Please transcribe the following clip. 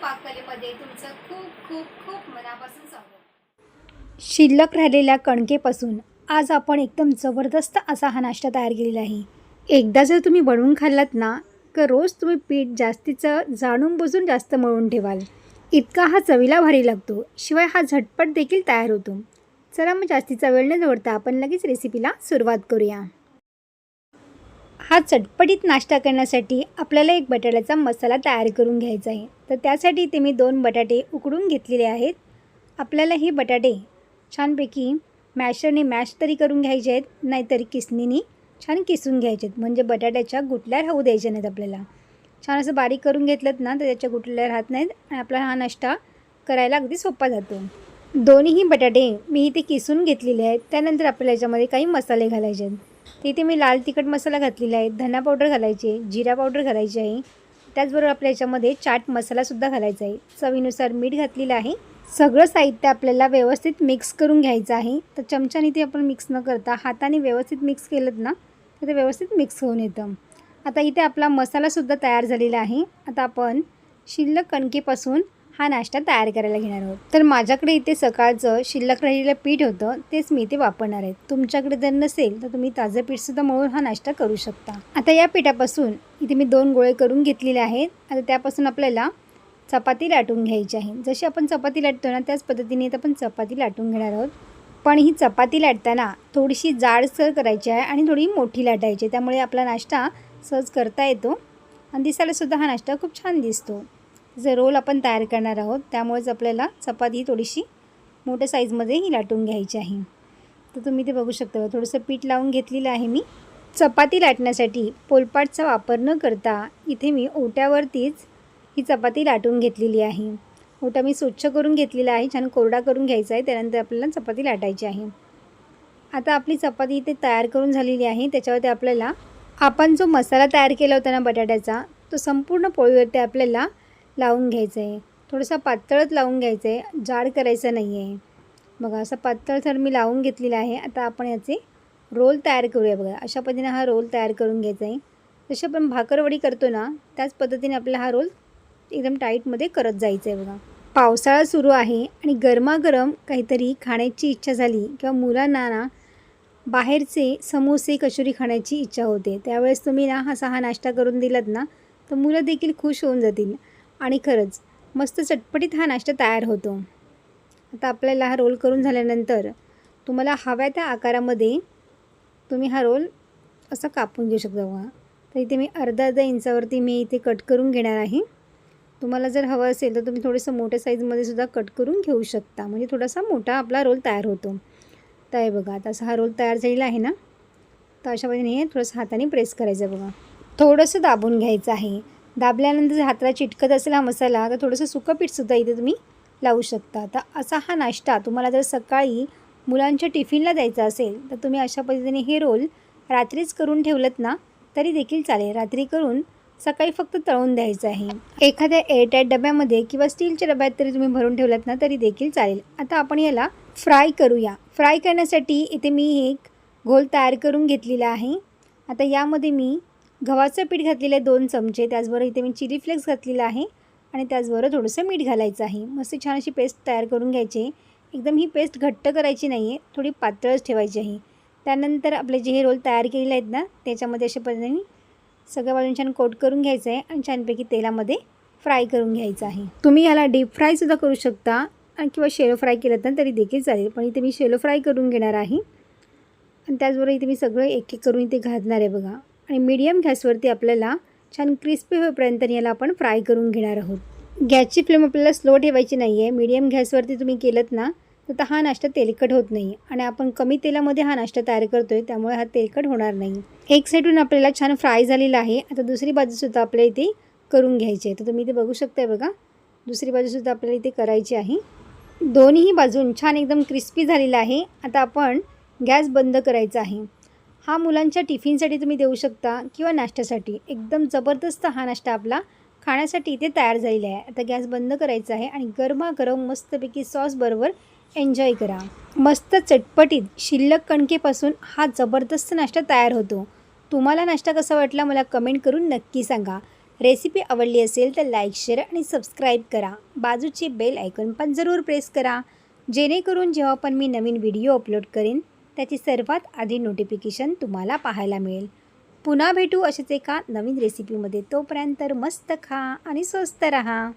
पाककलेमध्ये तुमचं खूप खूप खूप मनापासून स्वागत। शिल्लक राहिलेल्या कणकेपासून आज आपण एकदम जबरदस्त असा हा नाश्ता तयार केलेला आहे। एकदा जर तुम्ही बनवून खाल्लात ना तर रोज तुम्ही पीठ जास्तीचं जाणून बुजून जास्त मळून ठेवाल। इतका हा चवीला भारी लागतो, शिवाय हा झटपट देखील तयार होतो। चला मग जास्तीचा वेळ न दवडता आपण लगेच रेसिपीला सुरुवात करूया। हा चटपटीत नाश्ता करण्यासाठी आपल्याला एक बटाट्याचा मसाला तयार करून घ्यायचा आहे। तर त्यासाठी इथे मी 2 बटाटे उकडून घेतलेले आहेत। आपल्याला हे बटाटे छानपैकी मॅशरने मॅश तरी करून घ्यायचे आहेत, नाहीतर किसणीने छान किसून घ्यायचे आहेत, म्हणजे बटाट्याच्या गुठल्या राहू द्यायच्या नाहीत। आपल्याला छान असं बारीक करून घेतलं ना तर त्याच्या गुठल्या राहत नाहीत आणि आपला हा नाश्ता करायला अगदी सोपा जातो। दोन्हीही बटाटे मी इथे किसून घेतलेले आहेत। त्यानंतर आपल्याला याच्यामध्ये काही मसाले घालायचे आहेत। तिथे मी लाल तिखट मसाला घातलेला आहे, धना पावडर घालायची आहे, जिरा पावडर घालायची आहे, त्याचबरोबर आपल्या याच्यामध्ये चाट मसालासुद्धा घालायचा आहे, चवीनुसार मीठ घातलेलं आहे। सगळं साहित्य आपल्याला व्यवस्थित मिक्स करून घ्यायचं आहे। तर चमच्याने ते आपण मिक्स न करता हाताने व्यवस्थित मिक्स केलं ना तर ते व्यवस्थित मिक्स होऊन येतं। आता इथे आपला मसालासुद्धा तयार झालेला आहे। आता आपण शिल्लक कणकेपासून हा नाश्ता तयार करायला घेणार आहोत। तर माझ्याकडे इथे सकाळचं शिल्लक राहिलेलं पीठ होतं, तेच मी इथे वापरणार आहे। तुमच्याकडे जर नसेल तर तुम्ही ताजं पीठसुद्धा मळून हा नाश्ता करू शकता। आता या पिठापासून इथे मी 2 गोळे करून घेतलेले आहेत। आता त्यापासून आपल्याला चपाती लाटून घ्यायची आहे। जशी आपण चपाती लाटतो ना त्याच पद्धतीने इथे आपण चपाती लाटून घेणार आहोत। पण ही चपाती लाटताना थोडीशी जाडसर करायची आहे आणि थोडी मोठी लाटायची, त्यामुळे आपला नाश्ता सहज करता येतो आणि दिसायलासुद्धा हा नाश्ता खूप छान दिसतो। जे रोल आपण तयार करणार आहोत त्यामुळेच आपल्याला चपाती थोडीशी मोठ्या साईजमध्ये ही लाटून घ्यायची आहे। तर तुम्ही ते बघू शकता, थोडंसं पीठ लावून घेतलेलं आहे मी। चपाती लाटण्यासाठी पोलपाटचा वापर न करता इथे मी ओट्यावरतीच ही चपाती लाटून घेतलेली आहे। ओटा मी स्वच्छ करून घेतलेला आहे, छान कोरडा करून घ्यायचा आहे, त्यानंतर आपल्याला चपाती लाटायची आहे। आता आपली चपाती इथे तयार करून झालेली आहे। त्याच्यावरती आपल्याला आपण जो मसाला तयार केला होता ना बटाट्याचा, तो संपूर्ण पोळीवरती आपल्याला लावून घ्यायचं आहे। थोडंसं पातळच लावून घ्यायचं आहे, जाड करायचं नाही आहे। बघा असं पातळ थर मी लावून घेतलेला आहे। आता आपण याचे रोल तयार करूया। बघा अशा पद्धतीने हा रोल तयार करून घ्यायचा आहे। जशी आपण भाकरवडी करतो ना त्याच पद्धतीने आपला हा रोल एकदम टाईटमध्ये करत जायचं आहे। बघा पावसाळा सुरू आहे आणि गरमागरम काहीतरी खाण्याची इच्छा झाली किंवा मुलांना ना बाहेरचे समोसे कचोरी खाण्याची इच्छा होते, त्यावेळेस तुम्ही ना हा नाश्ता करून दिलात ना तर मुलं देखील खुश होऊन जातील आणि खरंच मस्त चटपटीत हा नाश्ता तयार होतो। आता आपल्याला हा रोल करून झाल्यानंतर तुम्हाला हव्या त्या आकारामध्ये तुम्ही हा रोल असा कापून घेऊ शकता। बघा तर इथे मी अर्धा इंचावरती मी इथे कट करून घेणार आहे। तुम्हाला जर हवं असेल तर तुम्ही थोडंसं मोठ्या साईजमध्ये सुद्धा कट करून घेऊ शकता, म्हणजे थोडासा मोठा आपला रोल तयार होतो। तर हे बघा आता असा हा रोल तयार झालेला आहे ना, तर अशा पद्धतीने थोडंसं हाताने प्रेस करायचं। बघा थोडंसं दाबून घ्यायचं आहे। दाबल्यानंतर जर हाताला चिटकत असेल हा मसाला तर थोडंसं सुकं पीठसुद्धा इथे तुम्ही लावू शकता। तर असा हा नाश्ता तुम्हाला जर सकाळी मुलांच्या टिफिनला द्यायचा असेल तर तुम्ही अशा पद्धतीने हे रोल रात्रीच करून ठेवलंत ना तरी देखील चालेल। रात्री करून सकाळी फक्त तळून द्यायचं आहे। एखाद्या एअरटाईट डब्यामध्ये किंवा स्टीलच्या डब्यात तरी तुम्ही भरून ठेवलात ना तरी देखील चालेल। आता आपण याला फ्राय करूया। फ्राय करण्यासाठी इथे मी एक घोल तयार करून घेतलेला आहे। आता यामध्ये मी गव्हाचं पीठ घातलेलं आहे 2 चमचे, त्याचबरोबर इथे मी चिली फ्लेक्स घातलेला आहे आणि त्याचबरोबर थोडंसं मीठ घालायचं आहे। मस्त छान अशी पेस्ट तयार करून घ्यायची। एकदम ही पेस्ट घट्ट करायची नाही आहे, थोडी पातळच ठेवायची आहे। त्यानंतर आपले जे हे रोल तयार केलेले आहेत ना त्याच्यामध्ये अशा पद्धतीने सगळ्या बाजून छान कोट करून घ्यायचं आहे आणि छानपैकी तेलामध्ये फ्राय करून घ्यायचं आहे। तुम्ही याला डीप फ्रायसुद्धा करू शकता आणि किंवा शेलो फ्राय केलं ना तरी देखील चालेल, पण इथे मी शेलो फ्राय करून घेणार आहे। आणि त्याचबरोबर इथे मी सगळं एक एक करून इथे घालणार आहे। बघा आणि मीडियम गॅसवरती आपल्याला छान क्रिस्पी होईपर्यंत याला आपण फ्राय करून घेणार आहोत। गॅसची फ्लेम आपल्याला स्लो ठेवायची नाही आहे। मीडियम गॅसवरती तुम्ही केलं ना तर हा नाश्ता तेलकट होत नाही आणि आपण कमी तेलामध्ये हा नाश्ता तयार करतो आहे, त्यामुळे हा तेलकट होणार नाही। एक साईडून आपल्याला छान फ्राय झालेला आहे। आता दुसरी बाजूसुद्धा आपल्याला इथे करून घ्यायची आहे। तर तुम्ही इथे बघू शकताय बघा दुसरी बाजूसुद्धा आपल्याला इथे करायची आहे। दोन्ही बाजून छान एकदम क्रिस्पी झालेला आहे। आता आपण गॅस बंद करायचा आहे। हा मुलांच्या टिफिनसाठी तुम्ही देऊ शकता किंवा नाश्त्यासाठी एकदम जबरदस्त हा नाश्ता आपला खाण्यासाठी इथे तयार झालेला आहे। आता गॅस बंद करायचा आहे आणि गरमागरम मस्तपैकी सॉस बरोबर एन्जॉय करा। मस्त चटपटीत शिल्लक कणकेपासून हा जबरदस्त नाश्ता तयार होतो। तुम्हाला नाश्ता कसा वाटला मला कमेंट करून नक्की सांगा। रेसिपी आवडली असेल तर लाईक, शेअर आणि सबस्क्राईब करा. बाजूचे बेल आयकॉन पण जरूर प्रेस करा, जेणेकरून जेव्हा पण मी नवीन व्हिडिओ अपलोड करेन त्याची सर्वात आधी नोटिफिकेशन तुम्हाला पाहायला मिळेल. पुन्हा भेटू अशाच एका नवीन रेसिपीमध्ये. तोपर्यंत मस्त खा आणि स्वस्त रहा.